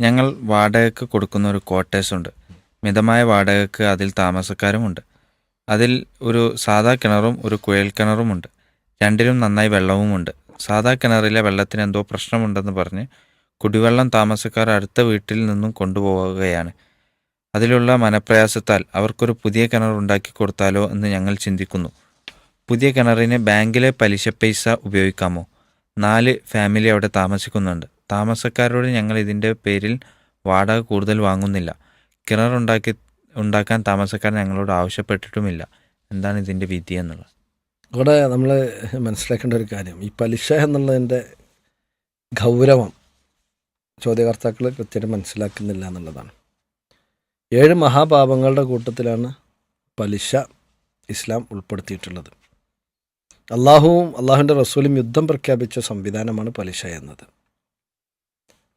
ഞങ്ങൾ വാടകയ്ക്ക് കൊടുക്കുന്ന ഒരു ക്വാർട്ടേഴ്സുണ്ട്. മിതമായ വാടകയ്ക്ക് അതിൽ താമസക്കാരുമുണ്ട്. അതിൽ ഒരു സാധാ കിണറും ഒരു കുഴൽ കിണറുമുണ്ട്. രണ്ടിലും നന്നായി വെള്ളവുമുണ്ട്. സാധാ കിണറിലെ വെള്ളത്തിന് എന്തോ പ്രശ്നമുണ്ടെന്ന് പറഞ്ഞ് കുടിവെള്ളം താമസക്കാർ അടുത്ത വീട്ടിൽ നിന്നും കൊണ്ടുപോവുകയാണ്. അതിലുള്ള മനപ്രയാസത്താൽ അവർക്കൊരു പുതിയ കിണർ ഉണ്ടാക്കി കൊടുത്താലോ എന്ന് ഞങ്ങൾ ചിന്തിക്കുന്നു. പുതിയ കിണറിന് ബാങ്കിലെ പലിശ പൈസ ഉപയോഗിക്കാമോ? 4 ഫാമിലി അവിടെ താമസിക്കുന്നുണ്ട്. താമസക്കാരോട് ഞങ്ങൾ ഇതിൻ്റെ പേരിൽ വാടക കൂടുതൽ വാങ്ങുന്നില്ല. കിണർ ഉണ്ടാക്കാൻ താമസക്കാർ ഞങ്ങളോട് ആവശ്യപ്പെട്ടിട്ടുമില്ല. എന്താണ് ഇതിൻ്റെ വിധി എന്നുള്ളത്? അവിടെ നമ്മൾ മനസ്സിലാക്കേണ്ട ഒരു കാര്യം, ഈ പലിശ എന്നുള്ളതിൻ്റെ ഗൗരവം ചോദ്യകർത്താക്കൾ കൃത്യമായിട്ട് മനസ്സിലാക്കുന്നില്ല എന്നുള്ളതാണ്. 7 മഹാപാപങ്ങളുടെ കൂട്ടത്തിലാണ് പലിശ ഇസ്ലാം ഉൾപ്പെടുത്തിയിട്ടുള്ളത്. അള്ളാഹുവും അള്ളാഹുവിൻ്റെ റസൂലും യുദ്ധം പ്രഖ്യാപിച്ച സംവിധാനമാണ് പലിശ എന്നത്.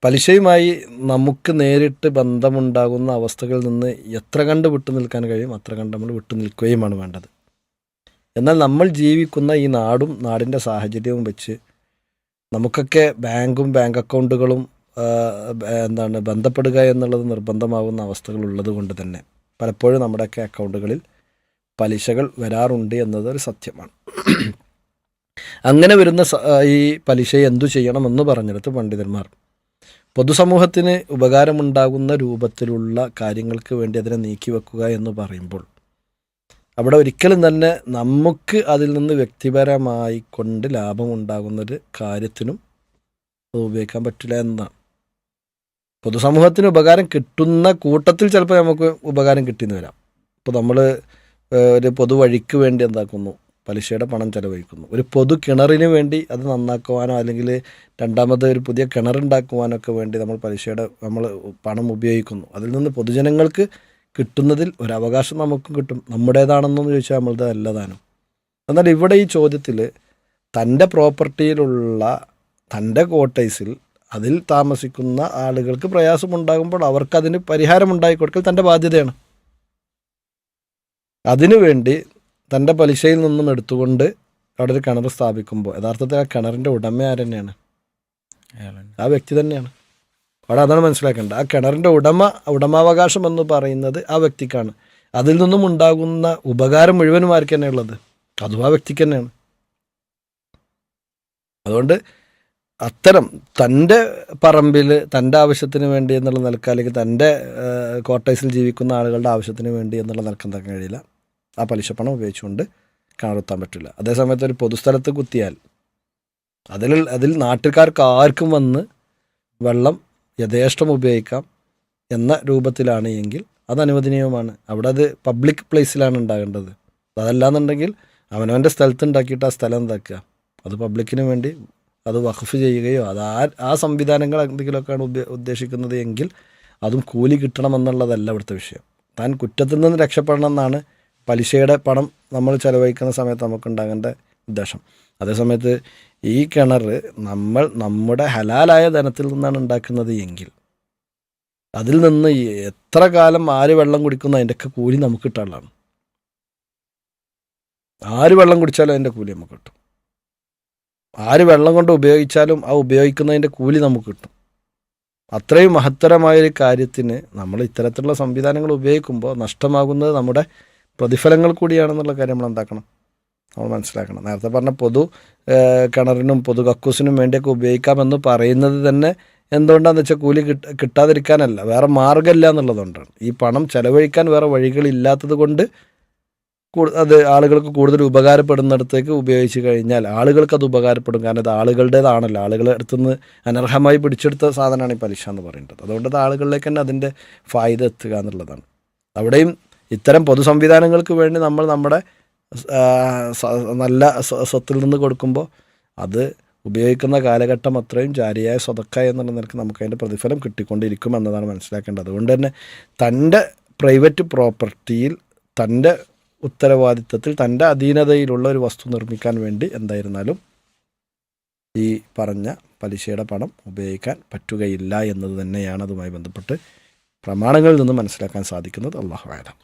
പലിശയുമായി നമുക്ക് നേരിട്ട് ബന്ധമുണ്ടാകുന്ന അവസ്ഥകളിൽ നിന്ന് എത്ര കണ്ട് വിട്ടു നിൽക്കാൻ കഴിയും അത്ര കണ്ട് നമ്മൾ വിട്ടു നിൽക്കുകയുമാണ് വേണ്ടത്. എന്നാൽ നമ്മൾ ജീവിക്കുന്ന ഈ നാടും നാടിൻ്റെ സാഹചര്യവും വെച്ച് നമുക്കൊക്കെ ബാങ്കും ബാങ്ക് അക്കൗണ്ടുകളും ബന്ധപ്പെടുക എന്നുള്ളത് നിർബന്ധമാകുന്ന അവസ്ഥകളുള്ളത് കൊണ്ട് തന്നെ പലപ്പോഴും നമ്മുടെയൊക്കെ അക്കൗണ്ടുകളിൽ പലിശകൾ വരാറുണ്ട് എന്നതൊരു സത്യമാണ്. അങ്ങനെ വരുന്ന ഈ പലിശയെ എന്തു ചെയ്യണമെന്ന് പറഞ്ഞെടുത്ത് പണ്ഡിതന്മാർ പൊതുസമൂഹത്തിന് ഉപകാരമുണ്ടാകുന്ന രൂപത്തിലുള്ള കാര്യങ്ങൾക്ക് വേണ്ടി അതിനെ നീക്കിവെക്കുക എന്ന് പറയുമ്പോൾ അവിടെ ഒരിക്കലും തന്നെ നമുക്ക് അതിൽ നിന്ന് വ്യക്തിപരമായി കൊണ്ട് ലാഭമുണ്ടാകുന്നൊരു കാര്യത്തിനും അത് ഉപയോഗിക്കാൻ പറ്റില്ല എന്നതാണ്. പൊതുസമൂഹത്തിന് ഉപകാരം കിട്ടുന്ന കൂട്ടത്തിൽ ചിലപ്പോൾ നമുക്ക് ഉപകാരം കിട്ടിയെന്ന് വരാം. ഇപ്പോൾ നമ്മൾ ഒരു പൊതുവഴിക്ക് വേണ്ടി എന്താക്കുന്നു, പലിശയുടെ പണം ചെലവഴിക്കുന്നു. ഒരു പൊതു കിണറിന് വേണ്ടി അത് നന്നാക്കുവാനോ അല്ലെങ്കിൽ രണ്ടാമത് ഒരു പുതിയ കിണറുണ്ടാക്കുവാനൊക്കെ വേണ്ടി നമ്മൾ പണം ഉപയോഗിക്കുന്നു. അതിൽ നിന്ന് പൊതുജനങ്ങൾക്ക് കിട്ടുന്നതിൽ ഒരവകാശം നമുക്കും കിട്ടും. നമ്മുടേതാണെന്നൊന്ന് ചോദിച്ചാൽ നമ്മളത് അല്ലതാനും. എന്നാൽ ഇവിടെ ഈ ചോദ്യത്തിൽ തൻ്റെ പ്രോപ്പർട്ടിയിലുള്ള തൻ്റെ ക്വാർട്ടേഴ്സിൽ അതിൽ താമസിക്കുന്ന ആളുകൾക്ക് പ്രയാസമുണ്ടാകുമ്പോൾ അവർക്കതിന് പരിഹാരമുണ്ടാക്കി കൊടുക്കൽ തൻ്റെ ബാധ്യതയാണ്. അതിനുവേണ്ടി തൻ്റെ പലിശയിൽ നിന്നും എടുത്തുകൊണ്ട് അവിടെ ഒരു കിണർ സ്ഥാപിക്കുമ്പോൾ യഥാർത്ഥത്തിൽ ആ കിണറിൻ്റെ ഉടമ ആരെന്നെയാണ്? ആ വ്യക്തി തന്നെയാണ്. അവിടെ അതാണ് മനസ്സിലാക്കേണ്ടത്. ആ കിണറിൻ്റെ ഉടമാവകാശം എന്ന് പറയുന്നത് ആ വ്യക്തിക്കാണ്. അതിൽ നിന്നും ഉണ്ടാകുന്ന ഉപകാരം മുഴുവനും ആർക്ക് തന്നെയുള്ളത്? അതും ആ വ്യക്തിക്ക് തന്നെയാണ്. അതുകൊണ്ട് അത്തരം തൻ്റെ പറമ്പിൽ തൻ്റെ ആവശ്യത്തിന് വേണ്ടി എന്നുള്ള നിലക്ക് അല്ലെങ്കിൽ തൻ്റെ ക്വാർട്ടേഴ്സിൽ ജീവിക്കുന്ന ആളുകളുടെ ആവശ്യത്തിന് വേണ്ടി എന്നുള്ള നിലക്ക് എന്താക്കാൻ കഴിയില്ല. ആ പലിശപ്പണം ഉപയോഗിച്ചുകൊണ്ട് കിണറുത്താൻ പറ്റില്ല. അതേസമയത്ത് ഒരു പൊതുസ്ഥലത്ത് കുത്തിയാൽ അതിൽ നാട്ടുകാർക്ക് ആർക്കും വന്ന് വെള്ളം യഥേഷ്ടം ഉപയോഗിക്കാം എന്ന രൂപത്തിലാണ് എങ്കിൽ അത് അനുവദനീയമാണ്. അവിടെ അത് പബ്ലിക് പ്ലേസിലാണ് ഉണ്ടാകേണ്ടത്. അതല്ലാന്നുണ്ടെങ്കിൽ അവനവൻ്റെ സ്ഥലത്ത് ഉണ്ടാക്കിയിട്ട് ആ സ്ഥലം എന്താക്കുക, അത് പബ്ലിക്കിന് വേണ്ടി അത് വഖഫ് ചെയ്യുകയോ അത് ആ സംവിധാനങ്ങൾ എന്തെങ്കിലുമൊക്കെയാണ് ഉദ്ദേശിക്കുന്നത് എങ്കിൽ അതും കൂലി കിട്ടണമെന്നുള്ളതല്ല ഇവിടുത്തെ വിഷയം. താൻ കുറ്റത്തിൽ നിന്ന് രക്ഷപ്പെടണം എന്നാണ് പലിശയുടെ പണം നമ്മൾ ചെലവഴിക്കുന്ന സമയത്ത് നമുക്കുണ്ടാകേണ്ട ഉദ്ദേശം. അതേസമയത്ത് ഈ കിണർ നമ്മൾ നമ്മുടെ ഹലാലായ ധനത്തിൽ നിന്നാണ് ഉണ്ടാക്കുന്നത് എങ്കിൽ അതിൽ നിന്ന് എത്ര കാലം ആര് വെള്ളം കുടിക്കുന്ന അതിൻ്റെയൊക്കെ കൂലി നമുക്ക് കിട്ടാനുള്ളതാണ്. ആര് വെള്ളം കുടിച്ചാലും അതിൻ്റെ കൂലി നമുക്ക് കിട്ടും. ആര് വെള്ളം കൊണ്ട് ഉപയോഗിച്ചാലും ആ ഉപയോഗിക്കുന്നതിൻ്റെ കൂലി നമുക്ക് കിട്ടും. അത്രയും മഹത്തരമായൊരു കാര്യത്തിന് നമ്മൾ ഇത്തരത്തിലുള്ള സംവിധാനങ്ങൾ ഉപയോഗിക്കുമ്പോൾ നഷ്ടമാകുന്നത് നമ്മുടെ പ്രതിഫലങ്ങൾ കൂടിയാണെന്നുള്ള കാര്യം നമ്മൾ മനസ്സിലാക്കണം. നേരത്തെ പറഞ്ഞ പൊതു കിണറിനും പൊതു കക്കൂസിനും വേണ്ടിയൊക്കെ ഉപയോഗിക്കാമെന്ന് പറയുന്നത് തന്നെ എന്തുകൊണ്ടാണെന്ന് വെച്ചാൽ കൂലി കിട്ടാതിരിക്കാനല്ല, വേറെ മാർഗ്ഗമില്ല എന്നുള്ളതുകൊണ്ടാണ്. ഈ പണം ചെലവഴിക്കാൻ വേറെ വഴികളില്ലാത്തത് കൊണ്ട് അത് ആളുകൾക്ക് കൂടുതൽ ഉപകാരപ്പെടുന്നിടത്തേക്ക് ഉപയോഗിച്ച് കഴിഞ്ഞാൽ ആളുകൾക്കത് ഉപകാരപ്പെടും. കാരണം അത് ആളുകളുടേതാണല്ലോ, ആളുകളെ അടുത്തുനിന്ന് അനർഹമായി പിടിച്ചെടുത്ത സാധനമാണ് ഈ പലിശ എന്ന് പറയുന്നത്. അതുകൊണ്ട് അത് ആളുകളിലേക്ക് തന്നെ അതിൻ്റെ ഫായ്ദ എത്തുക എന്നുള്ളതാണ്. അവിടെയും ഇത്തരം പൊതു സംവിധാനങ്ങൾക്ക് വേണ്ടി നമ്മൾ നമ്മുടെ നല്ല സ്വത്തിൽ നിന്ന് കൊടുക്കുമ്പോൾ അത് ഉപയോഗിക്കുന്ന കാലഘട്ടം അത്രയും ജാരിയായ സ്വതക്ക എന്നുള്ള നിലക്ക് നമുക്ക് അതിൻ്റെ പ്രതിഫലം കിട്ടിക്കൊണ്ടിരിക്കും എന്നതാണ് മനസ്സിലാക്കേണ്ടത്. അതുകൊണ്ട് തന്നെ തൻ്റെ പ്രൈവറ്റ് പ്രോപ്പർട്ടിയിൽ തൻ്റെ ഉത്തരവാദിത്തത്തിൽ തൻ്റെ അധീനതയിലുള്ള ഒരു വസ്തു നിർമ്മിക്കാൻ വേണ്ടി എന്തായിരുന്നാലും ഈ പറഞ്ഞ പലിശയുടെ പണം ഉപയോഗിക്കാൻ പറ്റുകയില്ല എന്നത് തന്നെയാണ് അതുമായി ബന്ധപ്പെട്ട് പ്രമാണങ്ങളിൽ നിന്ന് മനസ്സിലാക്കാൻ സാധിക്കുന്നത്. അല്ലാഹു അഅലം.